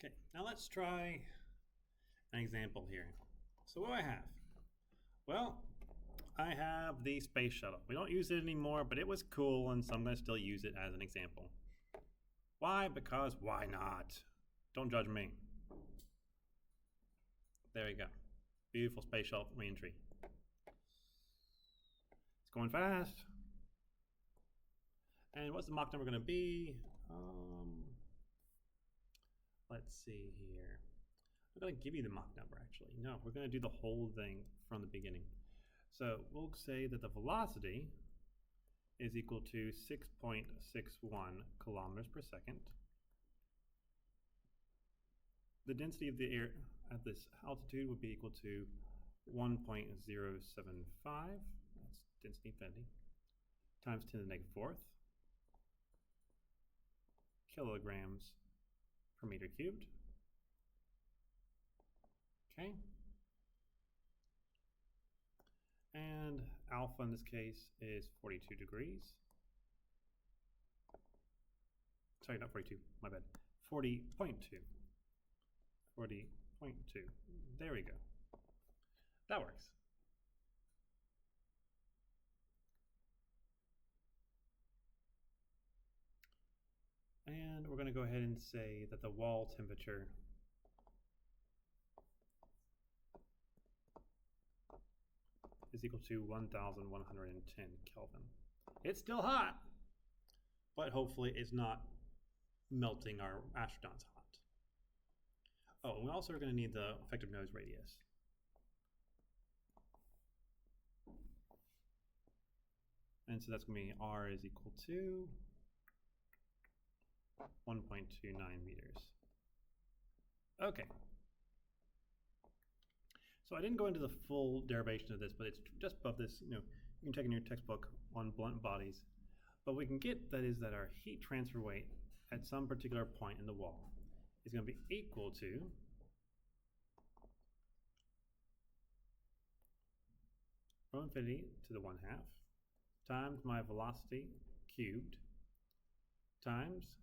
Okay, now let's try an example here. So what do I have? Well, I have the space shuttle. We don't use it anymore, but it was cool, and so I'm going to still use it as an example. Why? Because why not? Don't judge me. There we go. Beautiful space shuttle reentry. It's going fast. And what's the Mach number going to be? Let's see here. I'm going to give you the Mach number, actually. No, we're going to do the whole thing from the beginning. So we'll say that the velocity is equal to 6.61 kilometers per second. The density of the air at this altitude would be equal to 1.075, that's density infinity, times 10 to the negative fourth kilograms per meter cubed. Okay. And alpha in this case is 42 degrees. Sorry, not 42, my bad. 40.2. 40.2. There we go. That works. And we're going to go ahead and say that the wall temperature is equal to 1,110 Kelvin. It's still hot, but hopefully it's not melting our astronauts hot. Oh, we also are going to need the effective nose radius. And so that's going to be R is equal to 1.29 meters. Okay. So I didn't go into the full derivation of this, but it's just above this. You can take in your textbook on blunt bodies. But we can get that is that our heat transfer weight at some particular point in the wall is going to be equal to rho infinity to the 1/2 times my velocity cubed times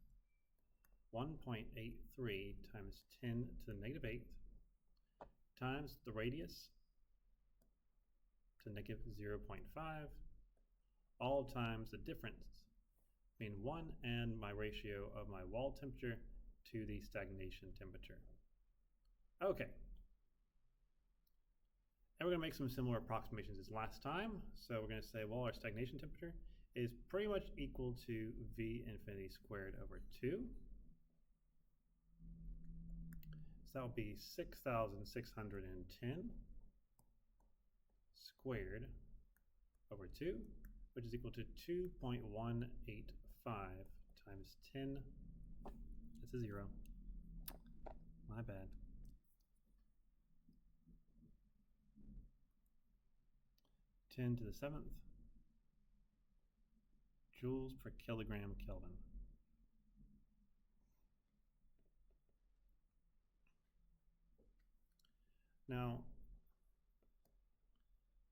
1.83 times 10 to the negative 8th times the radius to negative 0.5, all times the difference between 1 and my ratio of my wall temperature to the stagnation temperature. Okay. And we're going to make some similar approximations as last time. So we're going to say, well, our stagnation temperature is pretty much equal to V infinity squared over 2. So that would be 6,610 squared over 2, which is equal to 2.185 times 10. That's a 0. My bad. Ten to the 7th joules per kilogram Kelvin. Now,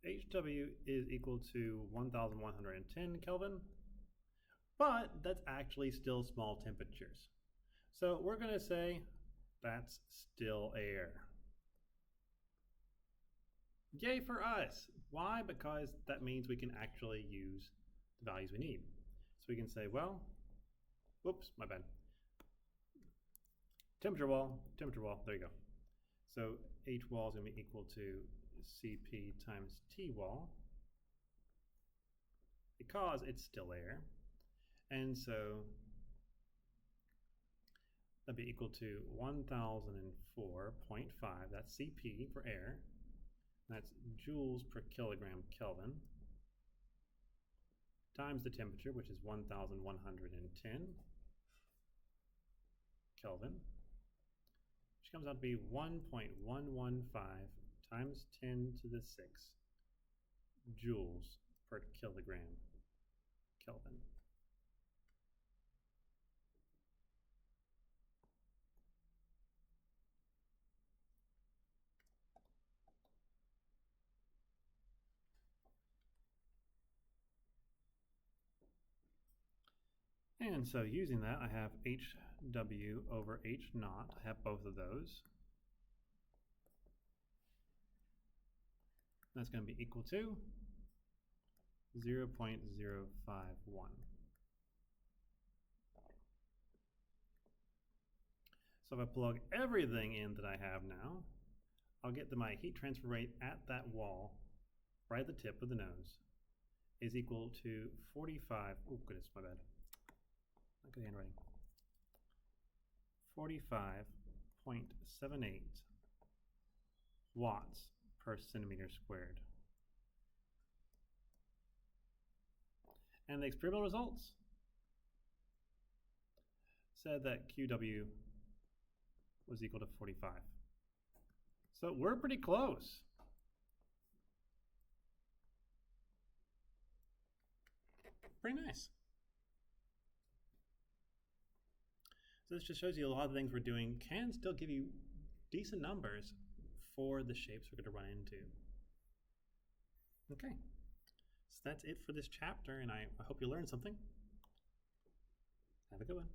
HW is equal to 1,110 Kelvin, but that's actually still small temperatures. So we're going to say that's still air. Yay for us. Why? Because that means we can actually use the values we need. So we can say, well, whoops, my bad. Temperature wall, there you go. So H wall is going to be equal to Cp times T wall because it's still air. And so that'd be equal to 1004.5, that's Cp for air. That's joules per kilogram Kelvin times the temperature, which is 1,110 Kelvin, which comes out to be 1.115 times 10 to the 6 joules per kilogram Kelvin. And so using that, I have H W over H naught. I have both of those. That's going to be equal to 0.051. So if I plug everything in that I have now, I'll get that my heat transfer rate at that wall, right at the tip of the nose, is equal to 45, oh goodness, my bad, not good handwriting, 45.78 watts per centimeter squared. And the experimental results said that QW was equal to 45. So we're pretty close. Pretty nice. So this just shows you a lot of the things we're doing can still give you decent numbers for the shapes we're going to run into. Okay, so that's it for this chapter, and I hope you learned something. Have a good one.